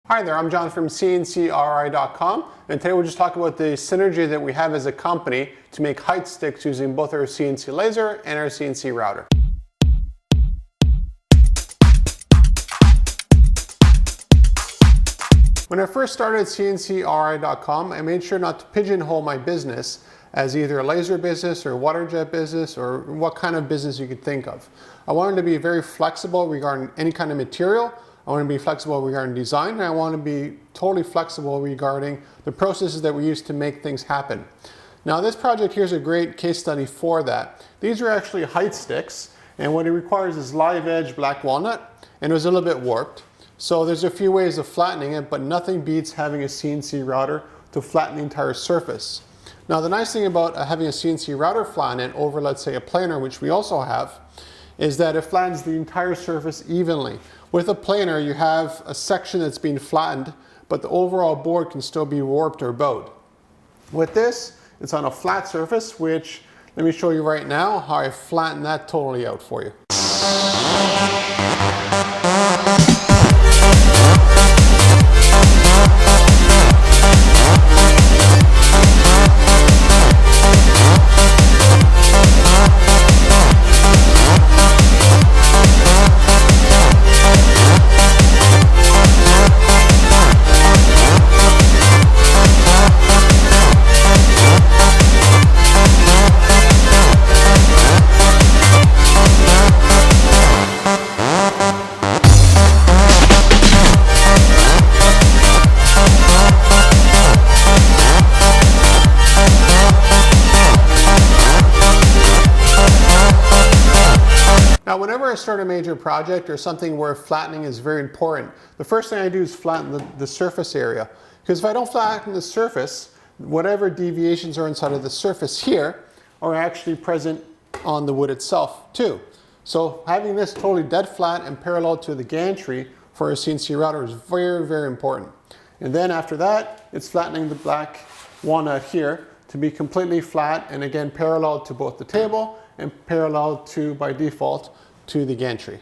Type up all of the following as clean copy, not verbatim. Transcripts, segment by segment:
Hi there, I'm John from CNCRI.com, and today we'll just talk about the synergy that we have as a company to make height sticks using both our CNC laser and our CNC router. When I first started CNCRI.com, I made sure not to pigeonhole my business as either a laser business or water jet business or what kind of business you could think of. I wanted to be very flexible regarding any kind of material. I want to be flexible regarding design, and I want to be totally flexible regarding the processes that we use to make things happen. Now this project here is a great case study for that. These are actually height sticks, and what it requires is live edge black walnut, and it was a little bit warped. So there's a few ways of flattening it, but nothing beats having a CNC router to flatten the entire surface. Now the nice thing about having a CNC router flatten it over, let's say, a planer, which we also have, is that it flattens the entire surface evenly. With a planer, you have a section that's being flattened, but the overall board can still be warped or bowed. With this, it's on a flat surface, which, let me show you right now how I flatten that totally out for you. Now, whenever I start a major project or something where flattening is very important, the first thing I do is flatten the surface area. Because if I don't flatten the surface, whatever deviations are inside of the surface here are actually present on the wood itself too. So having this totally dead flat and parallel to the gantry for a CNC router is very, very important. And then after that, it's flattening the black walnut here to be completely flat and again parallel to both the table and parallel to, by default, to the gantry.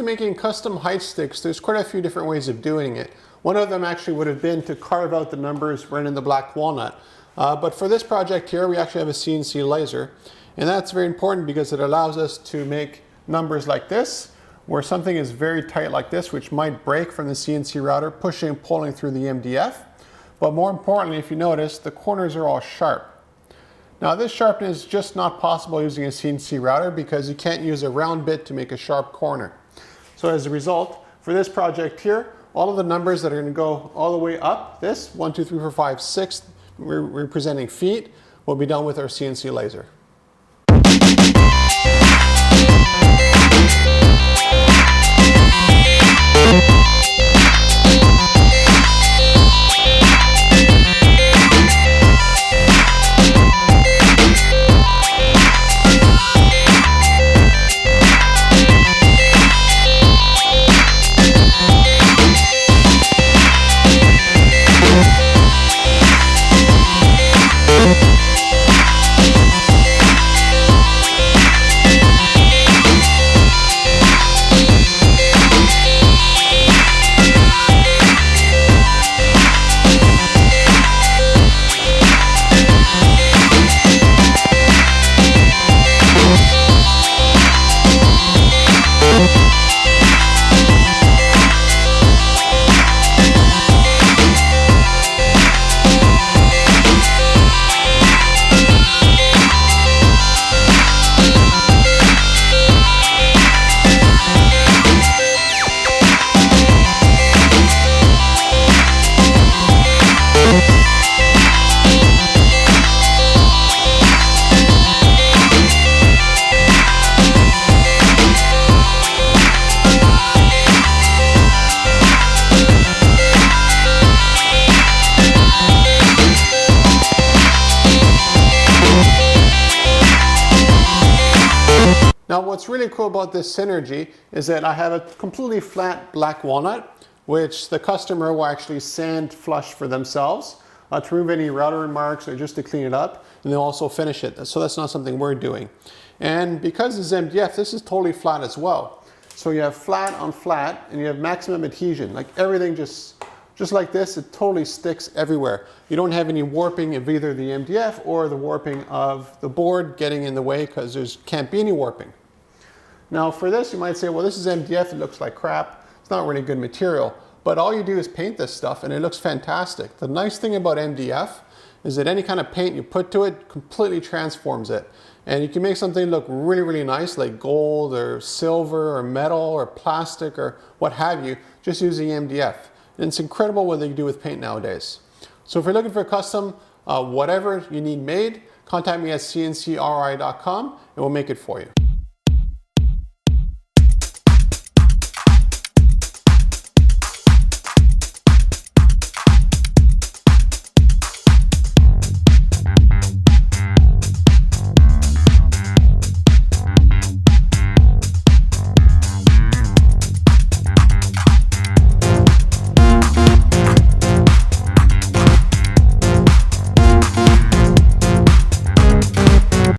making custom height sticks, there's quite a few different ways of doing it. One of them actually would have been to carve out the numbers right in the black walnut. But for this project here, we actually have a CNC laser. And that's very important because it allows us to make numbers like this, where something is very tight like this, which might break from the CNC router, pushing and pulling through the MDF. But more importantly, if you notice, the corners are all sharp. Now this sharpness is just not possible using a CNC router because you can't use a round bit to make a sharp corner. So as a result, for this project here, all of the numbers that are going to go all the way up, this 1, 2, 3, 4, 5, 6, representing feet, will be done with our CNC laser. Now what's really cool about this synergy is that I have a completely flat black walnut, which the customer will actually sand flush for themselves to remove any router marks or just to clean it up, and they'll also finish it. So that's not something we're doing. And because this is MDF, this is totally flat as well. So you have flat on flat and you have maximum adhesion, like everything just like this, it totally sticks everywhere. You don't have any warping of either the MDF or the warping of the board getting in the way because there can't be any warping. Now for this, you might say, well, this is MDF, it looks like crap. It's not really good material, but all you do is paint this stuff and it looks fantastic. The nice thing about MDF is that any kind of paint you put to it completely transforms it. And you can make something look really, really nice, like gold or silver or metal or plastic or what have you, just using MDF. And it's incredible what they can do with paint nowadays. So if you're looking for custom, whatever you need made, contact me at CNCRI.com and we'll make it for you.